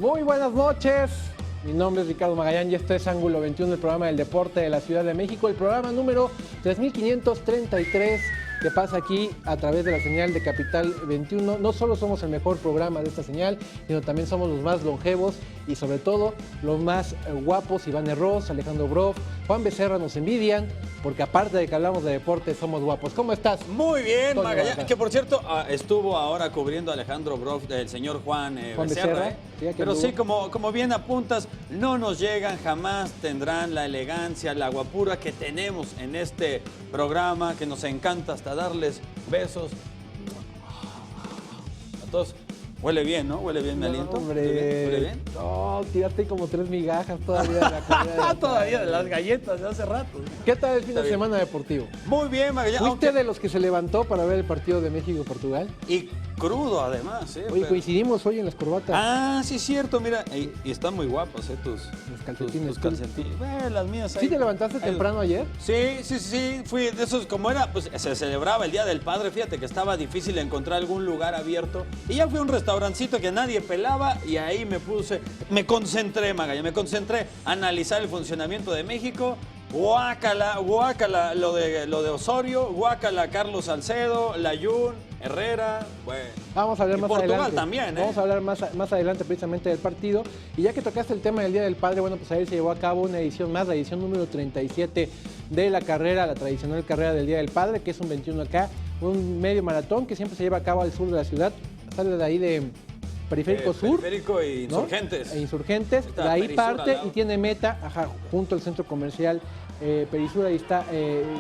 Muy buenas noches. Mi nombre es Ricardo Magallán y este es Ángulo 21, el programa del deporte de la Ciudad de México, el programa número 3533 que pasa aquí a través de la señal de Capital 21. No solo somos el mejor programa de esta señal, sino también somos los más longevos y sobre todo los más guapos. Iván Herroz, Alejandro Broff, Juan Becerra nos envidian, porque aparte de que hablamos de deporte, somos guapos. ¿Cómo estás? Muy bien, Toño Magallán, Baca. que por cierto estuvo ahora cubriendo a Alejandro Broff, el señor Juan Becerra. Sí, Pero sí, como bien apuntas, no nos llegan, jamás tendrán la elegancia, la guapura que tenemos en este programa, que nos encanta hasta darles besos a todos. Huele bien, ¿no? Huele bien mi aliento. Hombre. ¿Huele bien? No, tiraste como 3 migajas todavía de la comida. Todavía de las galletas de hace rato. ¿Qué tal el fin Está de bien. semana deportivo? Muy bien, Magallán. ¿Fuiste aunque- de los que se levantó para ver el partido de México-Portugal? Y crudo además, ¿eh? Oye, Pero- coincidimos hoy en las corbatas. Ah, sí, cierto, mira. Y están muy guapos, tus calcetines. tus calcetines. Las mías ahí. ¿Sí te levantaste Ahí- temprano ayer? Sí. Fui de esos, como era, pues se celebraba el Día del Padre. Fíjate que estaba difícil encontrar algún lugar abierto. Y ya fui a un restaurancito que nadie pelaba y ahí me concentré, Magallán, me concentré a analizar el funcionamiento de México. Guácala, lo de Osorio, guácala Carlos Salcedo, Layún, Herrera, bueno. Vamos a hablar Y más Portugal adelante. también, ¿eh? Vamos a hablar más adelante precisamente del partido. Y ya que tocaste el tema del Día del Padre, bueno, pues ayer se llevó a cabo una edición más, la edición número 37 de la carrera, la tradicional carrera del Día del Padre, que es un 21 acá, un medio maratón que siempre se lleva a cabo al sur de la ciudad, sale de ahí de Periférico Sur. Periférico e ¿no? Insurgentes. E Insurgentes, Está de ahí Perisur al parte lado. y tiene meta, junto al centro comercial Perisur, ahí está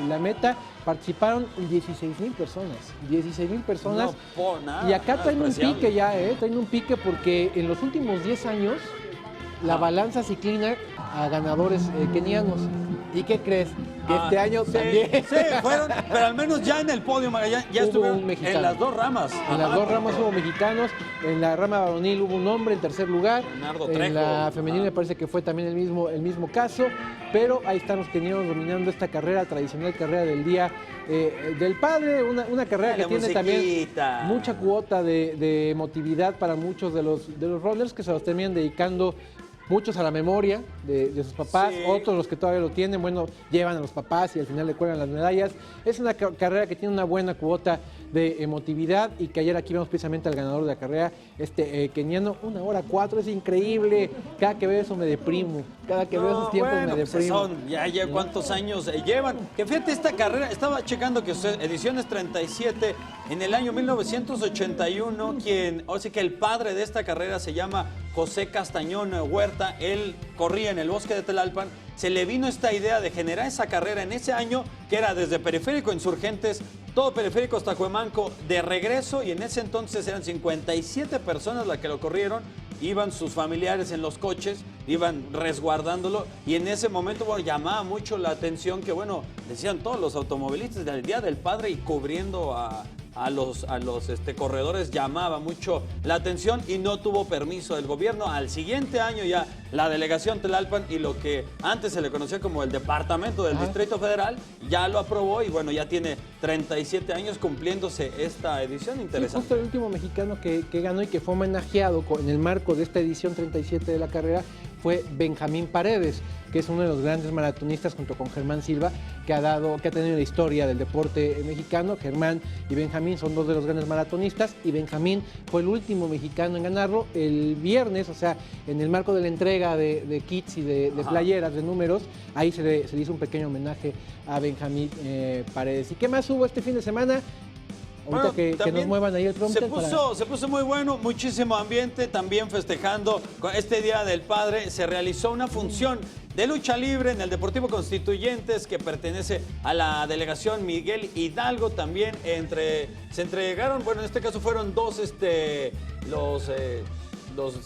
la meta. Participaron 16,000 personas, 16,000 personas. No, por nada, Y acá nada traen un despreciable. pique ya, traen un pique porque en los últimos 10 años la balanza se inclina a ganadores kenianos. ¿Y qué crees? Que este año sí, también. Sí, fueron, pero al menos ya en el podio, Magallán, ya Hubo estuvieron un mexicano. en las dos ramas. En las Ajá. dos ramas hubo mexicanos, en la rama varonil hubo un hombre en tercer lugar, Bernardo en Trejo. la femenil Ajá. me parece que fue también el mismo caso, pero ahí están los kenianos dominando esta carrera, tradicional carrera del Día del Padre, una carrera que La tiene también musiquita. mucha cuota de emotividad para muchos de los runners que se los terminan dedicando. Muchos a la memoria de sus papás, Sí. otros los que todavía lo tienen, bueno, llevan a los papás y al final le cuelgan las medallas. Es una carrera que tiene una buena cuota de emotividad y que ayer aquí vemos precisamente al ganador de la carrera, keniano, 1:04, es increíble. Cada que veo eso me deprimo, cada que veo esos tiempos bueno, me pues deprimo. son ya cuántos años llevan. Que fíjate, esta carrera, estaba checando que ediciones 37, en el año 1981, que el padre de esta carrera se llama José Castañón Huerta, él corría en el bosque de Tlalpan, se le vino esta idea de generar esa carrera en ese año, que era desde Periférico Insurgentes, todo Periférico hasta Cuemanco, de regreso, y en ese entonces eran 57 personas las que lo corrieron, iban sus familiares en los coches, iban resguardándolo, y en ese momento, bueno, llamaba mucho la atención que, bueno, decían todos los automovilistas del Día del Padre y cubriendo a los corredores llamaba mucho la atención y no tuvo permiso del gobierno. Al siguiente año ya la delegación Tlalpan y lo que antes se le conocía como el Departamento del Distrito Federal ya lo aprobó y bueno, ya tiene 37 años cumpliéndose esta edición Sí, interesante. justo el último mexicano que ganó y que fue homenajeado en el marco de esta edición 37 de la carrera fue Benjamín Paredes, que es uno de los grandes maratonistas junto con Germán Silva, que ha tenido la historia del deporte mexicano. Germán y Benjamín son dos de los grandes maratonistas y Benjamín fue el último mexicano en ganarlo el viernes, o sea, en el marco de la entrega de kits y de playeras, de números, ahí se le hizo un pequeño homenaje a Benjamín Paredes. ¿Y qué más hubo este fin de semana? Ahorita Bueno, que nos también muevan ahí el prompter. se puso muy bueno, muchísimo ambiente, también festejando con este Día del Padre. Se realizó una función de lucha libre en el Deportivo Constituyentes que pertenece a la delegación Miguel Hidalgo. También se entregaron, bueno, en este caso fueron los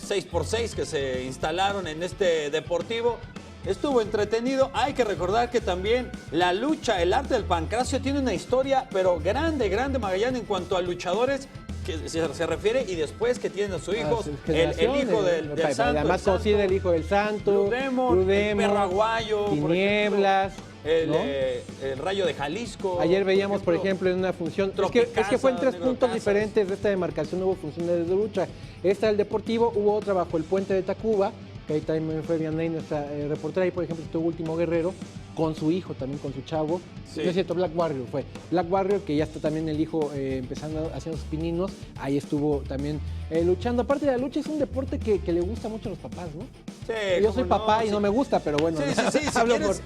6x6 que se instalaron en este deportivo. Estuvo entretenido. Hay que recordar que también la lucha, el arte del pancracio tiene una historia, pero grande, Magallán, en cuanto a luchadores que se refiere, y después que tienen a su hijo, el hijo del santo. Además conocida el hijo del santo, Blue Demon, el perro aguayo, Tinieblas. el Rayo de Jalisco. Ayer veíamos, por ejemplo, en una función, es que fue en 3 puntos Casas. diferentes de esta demarcación, hubo funciones de lucha. Esta del Deportivo, hubo otra bajo el puente de Tacuba, que ahí también fue Vianney, nuestra reportera, ahí por ejemplo estuvo Último Guerrero, con su hijo también, con su chavo. Sí. No es cierto, Black Warrior fue. Black Warrior, que ya está también el hijo empezando haciendo sus pininos, ahí estuvo también luchando. Aparte de la lucha, es un deporte que le gusta mucho a los papás, ¿no? Sí, yo soy papá y sí. no me gusta, pero bueno. Sí.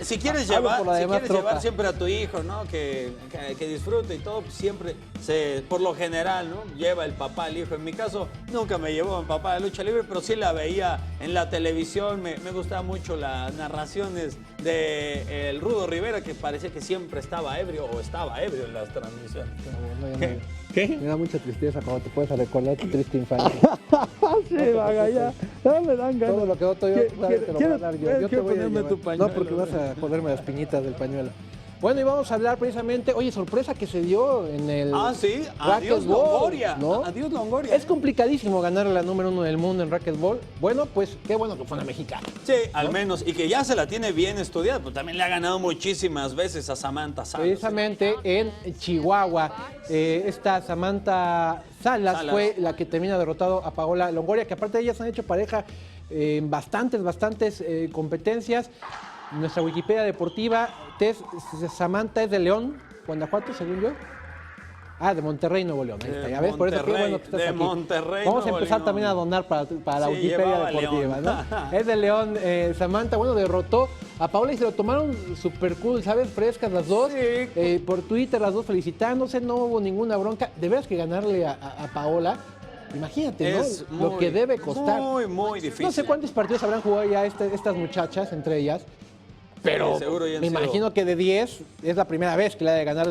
Si quieres llevar siempre a tu hijo, ¿no? Que disfrute y todo, pues siempre, por lo general, ¿no? Lleva el papá al hijo. En mi caso, nunca me llevó mi papá a la lucha libre, pero sí la veía en la televisión. Me gustaba mucho las narraciones de el Rudo Rivera, que parecía que siempre estaba ebrio en las transmisiones. ¿Qué? Me da mucha tristeza cuando te puedes recordar tu triste infancia. Sí, vaga, ya. No me dan ganas. Todo lo que doy yo, te lo voy a dar yo. Yo te voy a ponerme llevar. tu pañuelo. No, porque vas a ponerme las piñitas del pañuelo. Bueno, y vamos a hablar precisamente, oye, sorpresa que se dio en el sí, Racquetball, adiós Longoria, ¿no? Adiós Longoria. Es complicadísimo ganar la número 1 del mundo en Racquetball. Bueno, pues qué bueno que fue una mexicana. Sí, al menos, y que ya se la tiene bien estudiada, pues también le ha ganado muchísimas veces a Samantha Salas. Precisamente en Chihuahua, esta Samantha Salas fue la que termina derrotado a Paola Longoria, que aparte de ellas han hecho pareja en bastantes competencias. Nuestra Wikipedia deportiva, Samantha es de León, Guanajuato, según yo. De Monterrey, Nuevo León. Ahí está, ya ves, por eso qué bueno que estás aquí. Monterrey, vamos a Nuevo empezar León. también a donar para la Wikipedia deportiva, León. ¿no? Es de León, Samantha, bueno, derrotó a Paola y se lo tomaron súper cool, ¿sabes? Frescas las dos. Sí. Por Twitter las dos felicitándose, no hubo ninguna bronca. De veras que ganarle a Paola. Imagínate, ¿no? Lo que debe costar. Muy difícil. No sé cuántos partidos habrán jugado ya estas muchachas, entre ellas. Pero seguro me imagino que de 10 es la primera vez que le ha de ganar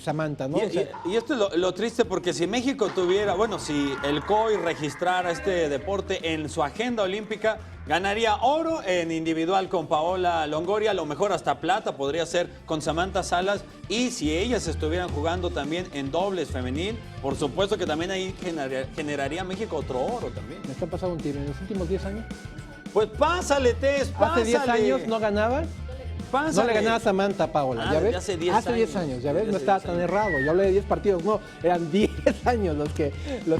Samantha, ¿no? Y esto es lo triste, porque si México tuviera, si el COI registrara este deporte en su agenda olímpica, ganaría oro en individual con Paola Longoria, a lo mejor hasta plata podría ser con Samantha Salas, y si ellas estuvieran jugando también en dobles femenil, por supuesto que también ahí generaría México otro oro también. Me está pasando un tiro en los últimos 10 años. Pues pásale, Tess, pásale. Hace 10 años no ganaba. Pásale. No le ganaba Samantha a Paola, ¿ya ves? Hace 10 años, ¿ya ves? No estaba tan errado. Yo hablé de 10 partidos, no, eran 10 años los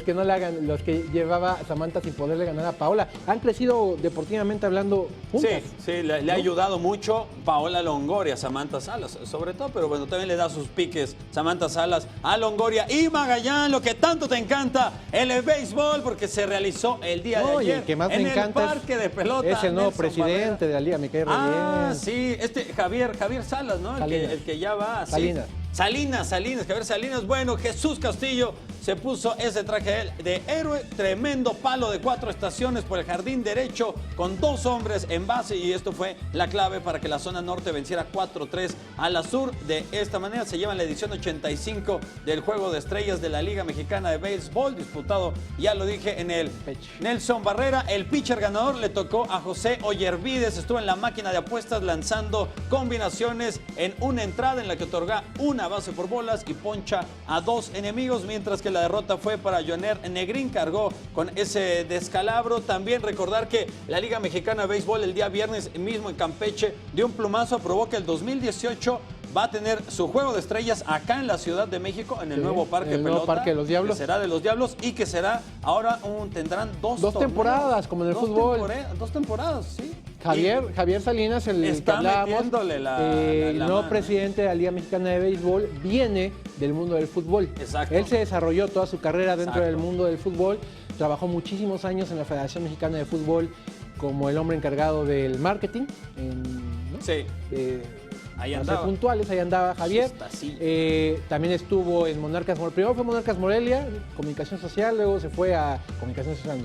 que no le hagan, los que llevaba Samantha sin poderle ganar a Paola. Han crecido deportivamente hablando juntas. Sí, le ha ayudado mucho Paola Longoria a Samantha Salas, sobre todo, pero bueno, también le da sus piques Samantha Salas a Longoria. Y Magallán, lo que tanto te encanta, el béisbol, porque se realizó el día de ayer el que más en me encanta el parque de pelota. Es el nuevo Nelson presidente Barrera. de la liga, me cae re bien. Sí, Javier Salas, ¿no? El que ya va. Salinas. Javier Salinas. Bueno, Jesús Castillo se puso ese traje de héroe, tremendo palo de 4 estaciones por el jardín derecho con 2 hombres en base, y esto fue la clave para que la zona norte venciera 4-3 a la sur. De esta manera se lleva la edición 85 del Juego de Estrellas de la Liga Mexicana de Béisbol, disputado, ya lo dije, en el Nelson Barrera. El pitcher ganador le tocó a José Oyervides, estuvo en la máquina de apuestas lanzando combinaciones en una entrada en la que otorga una base por bolas y poncha a 2 enemigos, mientras que la derrota fue para Joner Negrín, cargó con ese descalabro. También recordar que la Liga Mexicana de Béisbol el día viernes mismo en Campeche de un plumazo aprobó que el 2018 va a tener su Juego de Estrellas acá en la Ciudad de México, en el nuevo Parque Pelota. Nuevo Parque de los Diablos. Que será de los Diablos y que será ahora tendrán 2 temporadas, como en el fútbol. 2 temporadas, sí. Javier Salinas, el que hablábamos, el nuevo presidente de la Liga Mexicana de Béisbol, viene del mundo del fútbol. Exacto. Él se desarrolló toda su carrera dentro del mundo del fútbol, trabajó muchísimos años en la Federación Mexicana de Fútbol como el hombre encargado del marketing. ¿No? Sí. Ahí andaba. Puntuales, ahí andaba Javier. También estuvo en Monarcas Morelia. Primero fue Monarcas Morelia, comunicación social, luego se fue a comunicación social,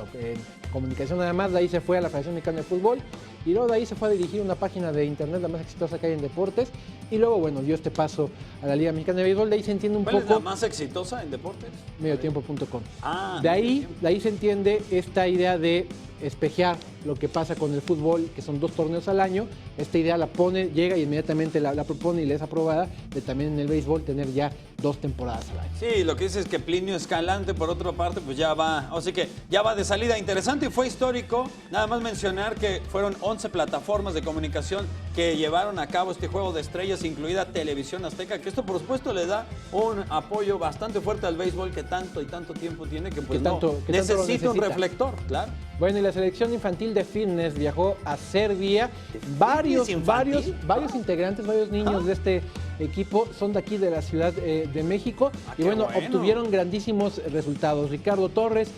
comunicación nada más, de ahí se fue a la Federación Mexicana de Fútbol y luego de ahí se fue a dirigir una página de internet la más exitosa que hay en deportes y luego, bueno, dio este paso a la Liga Mexicana de Béisbol. De ahí se entiende un poco. ¿Cuál es la más exitosa en deportes? Mediotiempo.com. Ah, de ahí se entiende esta idea de espejear lo que pasa con el fútbol, que son 2 torneos al año. Esta idea la pone, llega y inmediatamente la propone y le es aprobada, de también en el béisbol tener ya 2 temporadas al año. Sí, lo que dice es que Plinio Escalante, por otra parte, pues ya va, o sea que ya va de salida. Interesante y fue histórico. Nada más mencionar que fueron 11 plataformas de comunicación que llevaron a cabo este Juego de Estrellas, incluida Televisión Azteca, que esto por supuesto le da un apoyo bastante fuerte al béisbol que tanto y tanto tiempo tiene, que pues necesita un reflector, claro. Bueno, y la selección infantil de fitness viajó a Serbia. Varios integrantes, varios niños de este equipo son de aquí de la Ciudad de México. Y bueno, obtuvieron grandísimos resultados. Ricardo Torres,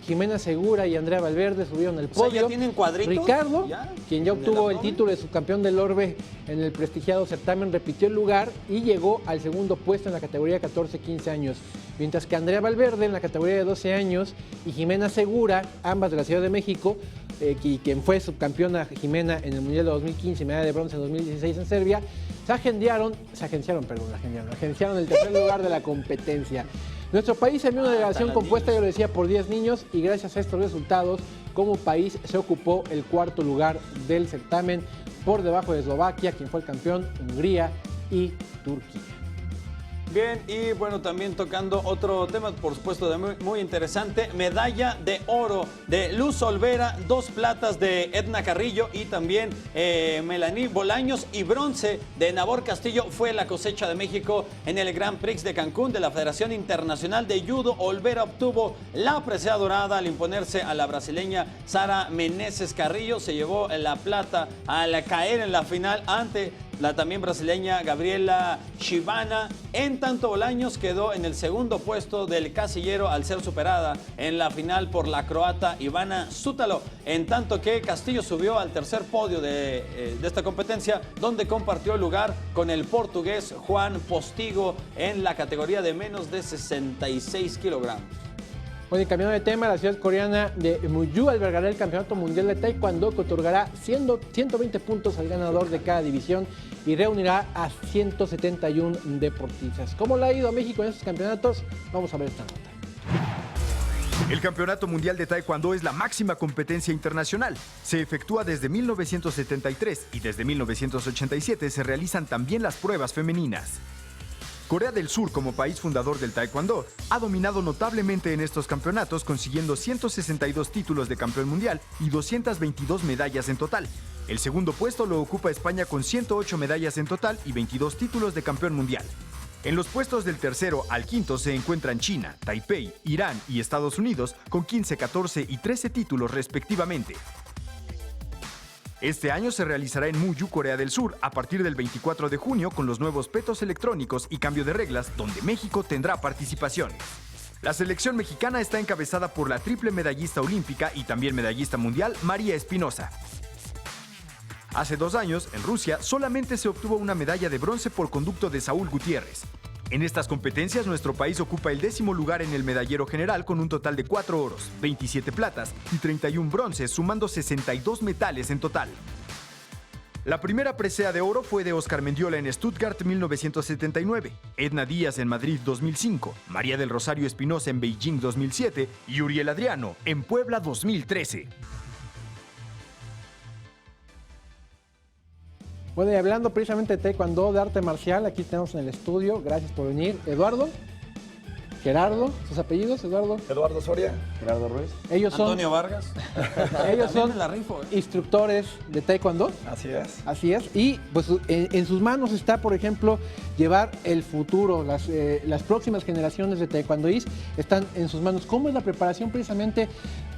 Jimena Segura y Andrea Valverde subieron al podio. O sea, ¿ya tienen cuadritos? Ricardo, quien ya obtuvo el título de subcampeón del Orbe en el prestigiado certamen, repitió el lugar y llegó al segundo puesto en la categoría 14-15 años. Mientras que Andrea Valverde en la categoría de 12 años y Jimena Segura, ambas de la Ciudad de México, y quien fue subcampeona Jimena en el Mundial de 2015 y medalla de bronce en 2016 en Serbia, agenciaron el tercer lugar de la competencia. Nuestro país envió una delegación compuesta, yo lo decía, por 10 niños y gracias a estos resultados, como país se ocupó el 4º lugar del certamen por debajo de Eslovaquia, quien fue el campeón, Hungría y Turquía. Bien, y bueno, también tocando otro tema, por supuesto, muy interesante, medalla de oro de Luz Olvera, 2 platas de Edna Carrillo y también Melanie Bolaños, y bronce de Nabor Castillo fue la cosecha de México en el Grand Prix de Cancún de la Federación Internacional de Judo. Olvera obtuvo la presea dorada al imponerse a la brasileña Sara Meneses Carrillo, se llevó la plata al caer en la final ante la también brasileña Gabriela Shibana. En tanto, Bolaños quedó en el segundo puesto del casillero al ser superada en la final por la croata Ivana Sútalo. En tanto que Castillo subió al tercer podio de esta competencia, donde compartió lugar con el portugués Juan Postigo en la categoría de menos de 66 kilogramos. Bueno, y cambiando de tema, la ciudad coreana de Muju albergará el Campeonato Mundial de Taekwondo, que otorgará 120 puntos al ganador de cada división y reunirá a 171 deportistas. ¿Cómo le ha ido a México en estos campeonatos? Vamos a ver esta nota. El Campeonato Mundial de Taekwondo es la máxima competencia internacional. Se efectúa desde 1973 y desde 1987 se realizan también las pruebas femeninas. Corea del Sur, como país fundador del Taekwondo, ha dominado notablemente en estos campeonatos, consiguiendo 162 títulos de campeón mundial y 222 medallas en total. El segundo puesto lo ocupa España con 108 medallas en total y 22 títulos de campeón mundial. En los puestos del tercero al quinto se encuentran China, Taipei, Irán y Estados Unidos con 15, 14 y 13 títulos respectivamente. Este año se realizará en Muju, Corea del Sur, a partir del 24 de junio con los nuevos petos electrónicos y cambio de reglas, donde México tendrá participación. La selección mexicana está encabezada por la triple medallista olímpica y también medallista mundial María Espinosa. Hace 2 años, en Rusia, solamente se obtuvo una medalla de bronce por conducto de Saúl Gutiérrez. En estas competencias, nuestro país ocupa el 10º lugar en el medallero general con un total de 4 oros, 27 platas y 31 bronces, sumando 62 metales en total. La primera presea de oro fue de Oscar Mendiola en Stuttgart 1979, Edna Díaz en Madrid 2005, María del Rosario Espinosa en Beijing 2007 y Uriel Adriano en Puebla 2013. Bueno, y hablando precisamente de taekwondo, de arte marcial, aquí tenemos en el estudio, gracias por venir, Eduardo, Gerardo, sus apellidos, Eduardo. Eduardo Soria. Gerardo Ruiz. Ellos son, Antonio Vargas. Ellos son instructores de taekwondo. Así es. Así es. Y pues en sus manos está, por ejemplo, llevar el futuro. Las próximas generaciones de taekwondoís están en sus manos. ¿Cómo es la preparación precisamente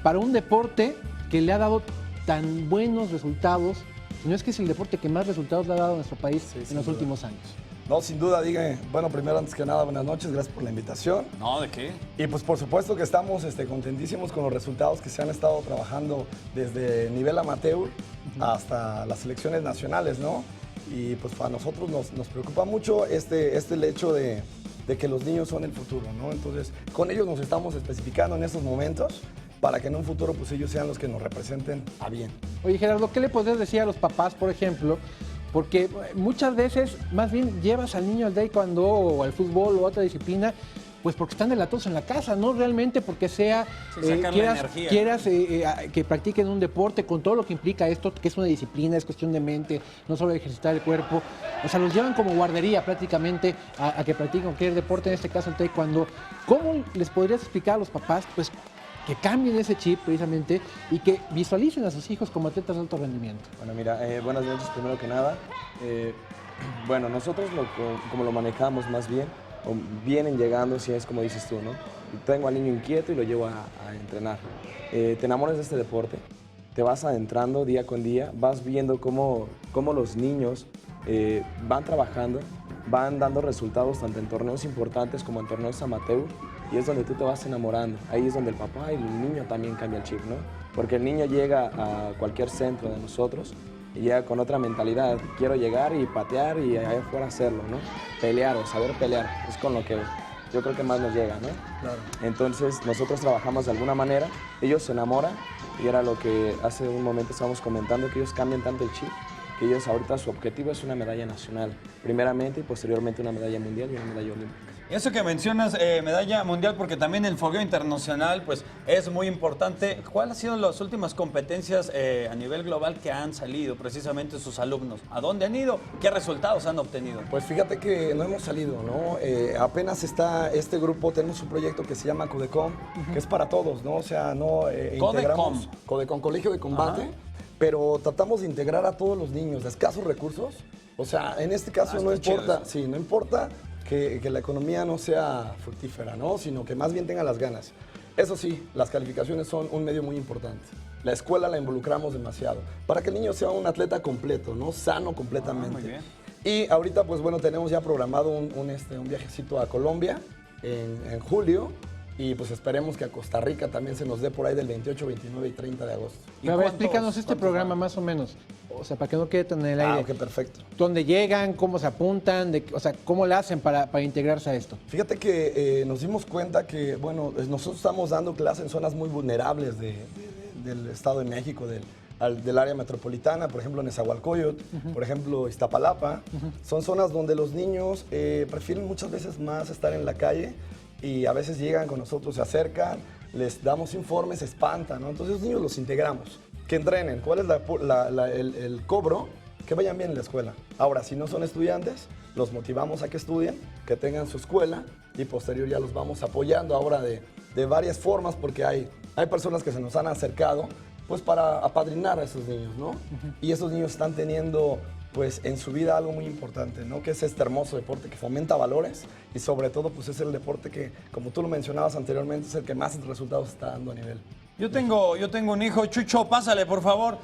para un deporte que le ha dado tan buenos resultados? No es que es el deporte que más resultados le ha dado a nuestro país en los últimos años. No, sin duda, bueno, primero, antes que nada, buenas noches, gracias por la invitación. No, ¿de qué? Y pues por supuesto que estamos contentísimos con los resultados que se han estado trabajando desde nivel amateur hasta las selecciones nacionales, ¿no? Y pues para nosotros nos preocupa mucho el hecho de que los niños son el futuro, ¿no? Entonces, con ellos nos estamos especificando en estos momentos para que en un futuro pues ellos sean los que nos representen a bien. Oye, Gerardo, ¿qué le podrías decir a los papás, por ejemplo? Porque muchas veces más bien llevas al niño al taekwondo o al fútbol o a otra disciplina pues porque están delatados en la casa, no realmente porque sea sacarle energía. quieras que practiquen un deporte con todo lo que implica esto, que es una disciplina, es cuestión de mente, no solo de ejercitar el cuerpo. O sea, los llevan como guardería prácticamente a que practiquen cualquier deporte, en este caso el taekwondo. ¿Cómo les podrías explicar a los papás, pues, que cambien ese chip precisamente y que visualicen a sus hijos como atletas de alto rendimiento? Bueno, mira, buenas noches primero que nada. Bueno, nosotros como lo manejamos más bien, o vienen llegando, si es como dices tú, ¿no? Tengo al niño inquieto y lo llevo a entrenar. Te enamoras de este deporte, te vas adentrando día con día, vas viendo cómo los niños van trabajando, van dando resultados tanto en torneos importantes como en torneos amateur, y es donde tú te vas enamorando. Ahí es donde el papá y el niño también cambia el chip, ¿no? Porque el niño llega a cualquier centro de nosotros y llega con otra mentalidad. Quiero llegar y patear y allá afuera hacerlo, ¿no? Pelear o saber pelear, es con lo que yo creo que más nos llega, ¿no? Claro. Entonces nosotros trabajamos de alguna manera, ellos se enamoran, y era lo que hace un momento estábamos comentando, que ellos cambian tanto el chip, que ellos ahorita su objetivo es una medalla nacional, primeramente, y posteriormente una medalla mundial y una medalla olímpica. Eso que mencionas, medalla mundial, porque también el fogueo internacional pues, es muy importante. ¿Cuáles han sido las últimas competencias a nivel global que han salido precisamente sus alumnos? ¿A dónde han ido? ¿Qué resultados han obtenido? Pues fíjate que no hemos salido, ¿no? Apenas está este grupo, tenemos un proyecto que se llama Codecom, que es para todos, ¿no? O sea, no integramos Codecom, Colegio de Combate, Ajá. pero tratamos de integrar a todos los niños de escasos recursos. O sea, en este caso no importa, sí, no importa que la economía no sea fructífera, ¿no? Sino que más bien tenga las ganas. Eso sí, las calificaciones son un medio muy importante. La escuela la involucramos demasiado para que el niño sea un atleta completo, ¿no? Sano completamente. Muy bien. Y ahorita, pues bueno, tenemos ya programado un viajecito a Colombia en julio. Y pues esperemos que a Costa Rica también se nos dé por ahí del 28, 29 y 30 de agosto. ¿Y A ver, cuántos- explícanos este cuántos programa van? más o menos. O sea, para que no quede tan en el aire. Ok, perfecto. ¿Dónde llegan? ¿Cómo se apuntan? O sea, ¿cómo le hacen para integrarse a esto? Fíjate que nos dimos cuenta que, bueno, nosotros estamos dando clases en zonas muy vulnerables del Estado de México, del área metropolitana, por ejemplo, Nezahualcóyotl, por ejemplo, Iztapalapa. Son zonas donde los niños prefieren muchas veces más estar en la calle y a veces llegan con nosotros, se acercan, les damos informes, se espantan, ¿no? Entonces los niños los integramos, que entrenen. ¿Cuál es el cobro? Que vayan bien en la escuela. Ahora, si no son estudiantes, los motivamos a que estudien, que tengan su escuela y posterior ya los vamos apoyando ahora de varias formas, porque hay personas que se nos han acercado pues para apadrinar a esos niños, ¿no? Y esos niños están teniendo pues en su vida algo muy importante, ¿no? Que es este hermoso deporte que fomenta valores y sobre todo pues es el deporte que, como tú lo mencionabas anteriormente, es el que más resultados está dando a nivel. Yo tengo un hijo, Chucho, pásale, por favor.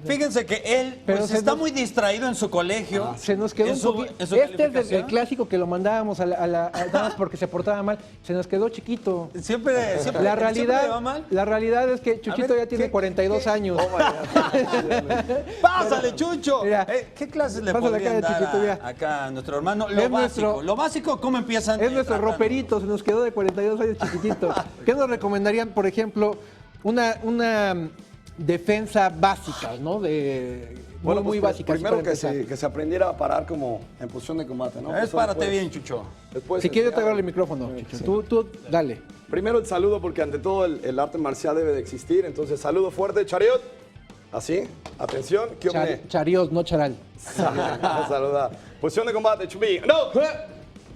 Fíjense que él Pero pues, se está nos- muy distraído en su colegio. Se nos quedó en un su- poquito. en su Este es el calificación. clásico que lo mandábamos nada más porque se portaba mal. Se nos quedó chiquito. Siempre La siempre le va realidad, mal. la realidad es que Chuchito ver, ya tiene ¿qué- 42 años. Pásale, Chucho. Mira, ¿Qué clases le pásale podrían acá, dar Chuchito, mira. acá a nuestro hermano? Es Lo básico, ¿cómo empiezan? Es nuestro tratando? roperito, se nos quedó de 42 años chiquitito. ¿Qué nos recomendarían, por ejemplo, una defensa básica, ¿no? Muy pues, básica. así Primero para empezar. que se aprendiera a parar como en posición de combate, ¿no? Es Eso párate después- bien, Chucho. después Si quieres, yo te agarro el enseñar- micrófono, Chucho. Tú, dale. Primero el saludo, porque ante todo el arte marcial debe de existir. Entonces, saludo fuerte, Chariot. Así, atención, ¿qué hombre? Chariot, no charal. Saluda. Posición de combate, Chumbi. ¡No!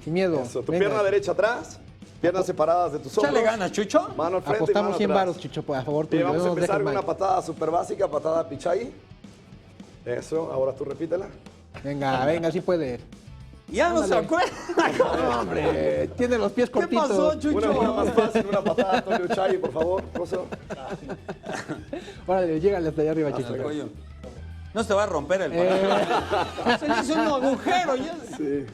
Sin miedo. Eso, tu Venga. pierna derecha atrás, piernas separadas de tus hombros. Échale ganas, Chucho. Mano al frente y Apostamos mano 100 atrás. varos, Chucho, por favor. Y tuyo, vamos no a nos empezar dejes con mal. una patada súper básica, patada pichai. Eso, ahora tú repítela. Venga, sí puede. Ya no se acuerda. No, hombre, tiene los pies ¿Qué cortitos. pasó, Chucho? Una más fácil, una patada, Antonio Chai, por favor, Rosso. Órale, llégale hasta allá arriba, Hasta Chucho. el cuello. No se te va a romper el palo. Se le hizo un agujero ya. Sí.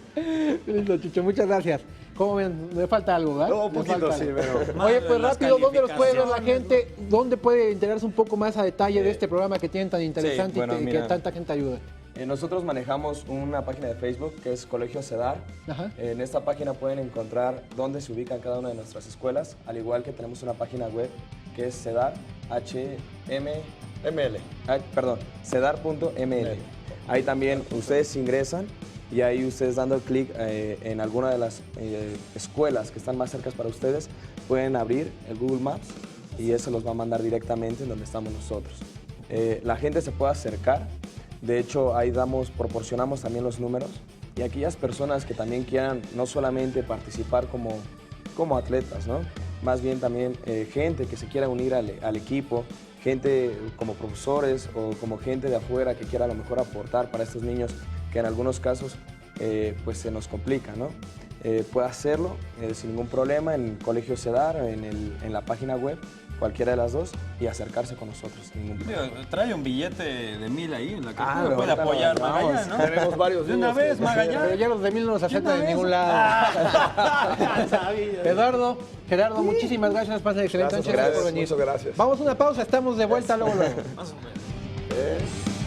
Listo, Chucho, muchas gracias. ¿Cómo ven? Me falta algo, ¿verdad? No, un Me poquito, falta sí, algo. pero... Oye, Madre, pues las rápido, ¿dónde los puede ver la calificaciones, gente? ¿Dónde puede enterarse un poco más a detalle de este programa que tienen tan interesante bueno, y que mira. tanta gente ayuda? Nosotros manejamos una página de Facebook que es Colegio CEDAR. Ajá. En esta página pueden encontrar dónde se ubican cada una de nuestras escuelas, al igual que tenemos una página web que es CEDAR, cedar.ml. Ahí también ustedes ingresan y ahí ustedes dando clic en alguna de las escuelas que están más cercas para ustedes, pueden abrir el Google Maps y eso los va a mandar directamente en donde estamos nosotros. La gente se puede acercar, de hecho ahí proporcionamos también los números, y aquellas personas que también quieran no solamente participar como atletas, ¿no? Más bien también gente que se quiera unir al equipo, gente como profesores o como gente de afuera que quiera a lo mejor aportar para estos niños que en algunos casos pues se nos complica, ¿no? Puede hacerlo sin ningún problema en el Colegio CEDAR, en la página web, cualquiera de las dos, y acercarse con nosotros sin ningún problema. Trae un billete de 1000 ahí en la que Ah, puede ahorita apoyar lo Magallanes, vamos. ¿no? Tenemos varios De una niños vez, que- Magallanes. Pero ya los de 1000 no nos aceptan una en vez. ningún lado. Eduardo, Gerardo, muchísimas gracias. Pasen excelente Gracias, noche. Gracias por gracias, venir. muchas gracias. Vamos a una pausa, estamos de vuelta luego. Más o menos. Es-